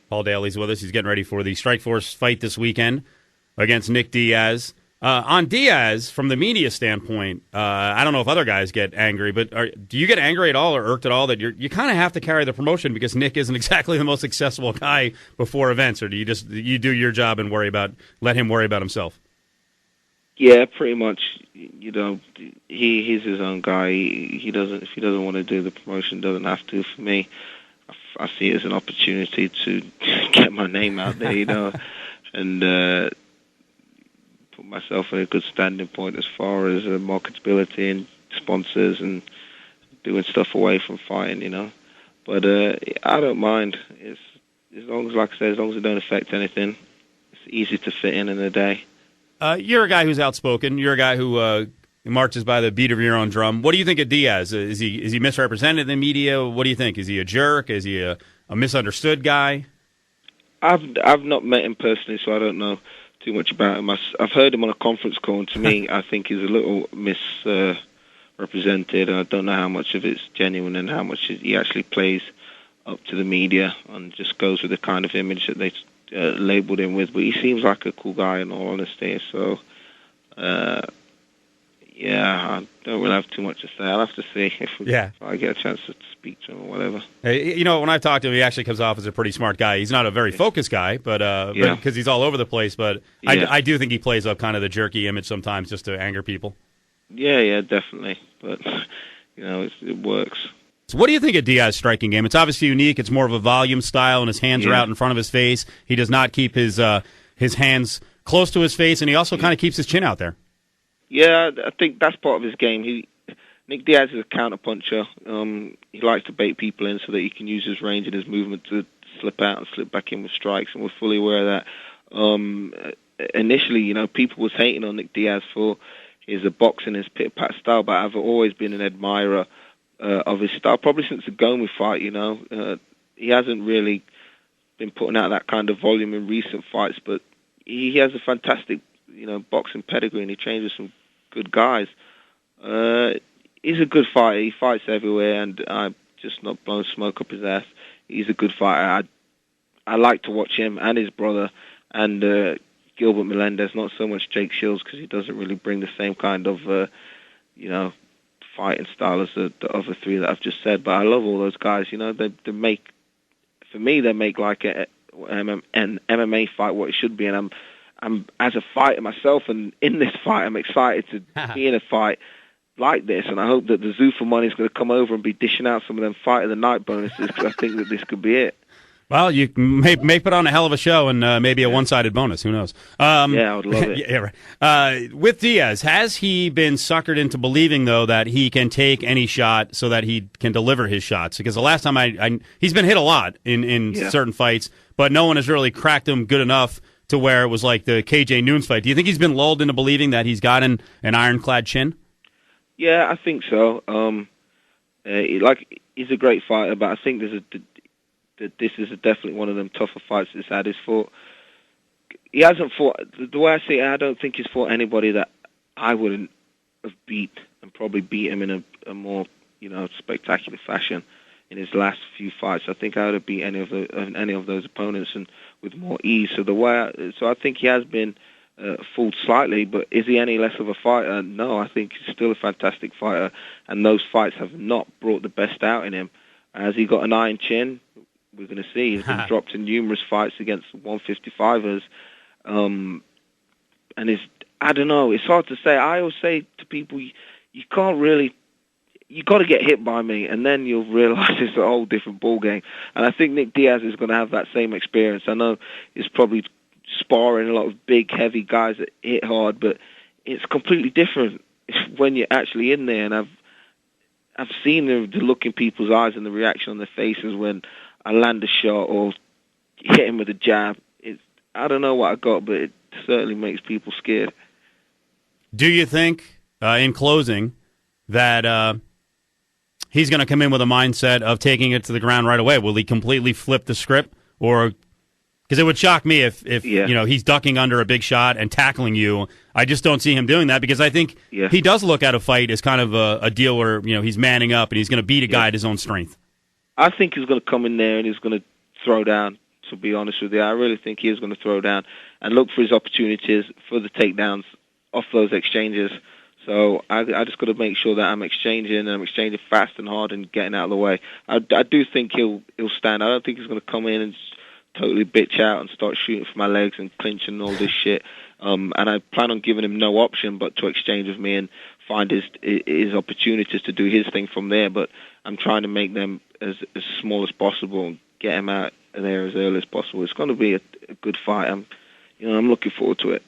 Paul Daley's with us. He's getting ready for the Strikeforce fight this weekend against Nick Diaz. On Diaz, from the media standpoint, I don't know if other guys get angry, but do you get angry at all or irked at all that you kind of have to carry the promotion because Nick isn't exactly the most accessible guy before events, or do you do your job and let him worry about himself? Yeah, pretty much. He's his own guy. If he doesn't want to do the promotion, doesn't have to. For me, I see it as an opportunity to get my name out there, and put myself in a good standing point as far as marketability and sponsors and doing stuff away from fighting, But I don't mind. It's as long as it don't affect anything, it's easy to fit in a day. You're a guy who's outspoken. You're a guy who marches by the beat of your own drum. What do you think of Diaz? Is he misrepresented in the media? What do you think? Is he a jerk? Is he a misunderstood guy? I've not met him personally, so I don't know too much about him. I've heard him on a conference call, and to me, I think he's a little misrepresented. And I don't know how much of it's genuine and how much he actually plays up to the media and just goes with the kind of image that they labeled him with. But he seems like a cool guy, in all honesty. So, I don't really have too much to say. I'll have to see if I get a chance to speak to him or whatever. Hey, when I talk to him, he actually comes off as a pretty smart guy. He's not a very focused guy, but because he's all over the place. But I do think he plays up kind of the jerky image sometimes just to anger people. Yeah, definitely. But it works. So what do you think of Diaz's striking game? It's obviously unique. It's more of a volume style, and his hands are out in front of his face. He does not keep his hands close to his face, and he also kind of keeps his chin out there. Yeah, I think that's part of his game. Nick Diaz is a counterpuncher. He likes to bait people in so that he can use his range and his movement to slip out and slip back in with strikes, and we're fully aware of that. Initially, people was hating on Nick Diaz for his boxing, his pit-pat style, but I've always been an admirer of his style, probably since the Gomi fight. He hasn't really been putting out that kind of volume in recent fights, but he has a fantastic boxing pedigree, and he trains with some good guys. He's a good fighter. He fights everywhere, and I'm just not blowing smoke up his ass. He's a good fighter. I like to watch him and his brother and Gilbert Melendez, not so much Jake Shields, because he doesn't really bring the same kind of, fighting style as the other three that I've just said. But I love all those guys. They make like an MMA fight what it should be, and I'm as a fighter myself, and in this fight, I'm excited to be in a fight like this, and I hope that the Zuffa money is going to come over and be dishing out some of them fight of the night bonuses, because I think that this could be it. Well, you may put on a hell of a show and maybe a one-sided bonus. Who knows? I would love it. Yeah, right. With Diaz, has he been suckered into believing, though, that he can take any shot so that he can deliver his shots? Because the last time he's been hit a lot in certain fights, but no one has really cracked him good enough to where it was like the KJ Noons fight. Do you think he's been lulled into believing that he's got an ironclad chin? Yeah, I think so. He's a great fighter, but I think this is definitely one of them tougher fights he's had. He hasn't fought, the way I see it, I don't think he's fought anybody that I wouldn't have beat, and probably beat him in a more, spectacular fashion in his last few fights. I think I would have beat any of those opponents and with more ease. So I think he has been fooled slightly, but is he any less of a fighter? No, I think he's still a fantastic fighter, and those fights have not brought the best out in him. Has he got an iron chin? We're going to see. He's been dropped in numerous fights against 155ers. And I don't know, it's hard to say. I always say to people, you can't really, you got to get hit by me, and then you'll realize it's a whole different ballgame. And I think Nick Diaz is going to have that same experience. I know he's probably sparring a lot of big, heavy guys that hit hard, but it's completely different when you're actually in there. And I've seen the look in people's eyes and the reaction on their faces when I land a shot or hit him with a jab. I don't know what I got, but it certainly makes people scared. Do you think, in closing, that he's going to come in with a mindset of taking it to the ground right away? Will he completely flip the script? Or because it would shock me if he's ducking under a big shot and tackling you. I just don't see him doing that, because I think he does look at a fight as kind of a deal where he's manning up and he's going to beat a guy at his own strength. I think he's going to come in there and he's going to throw down to be honest with you. I really think he is going to throw down and look for his opportunities for the takedowns off those exchanges. So I just got to make sure that I'm exchanging fast and hard and getting out of the way. I do think he'll stand. I don't think he's going to come in and totally bitch out and start shooting for my legs and clinching and all this shit. And I plan on giving him no option but to exchange with me and find his opportunities to do his thing from there. But I'm trying to make them as small as possible and get him out of there as early as possible. It's going to be a good fight. I'm looking forward to it.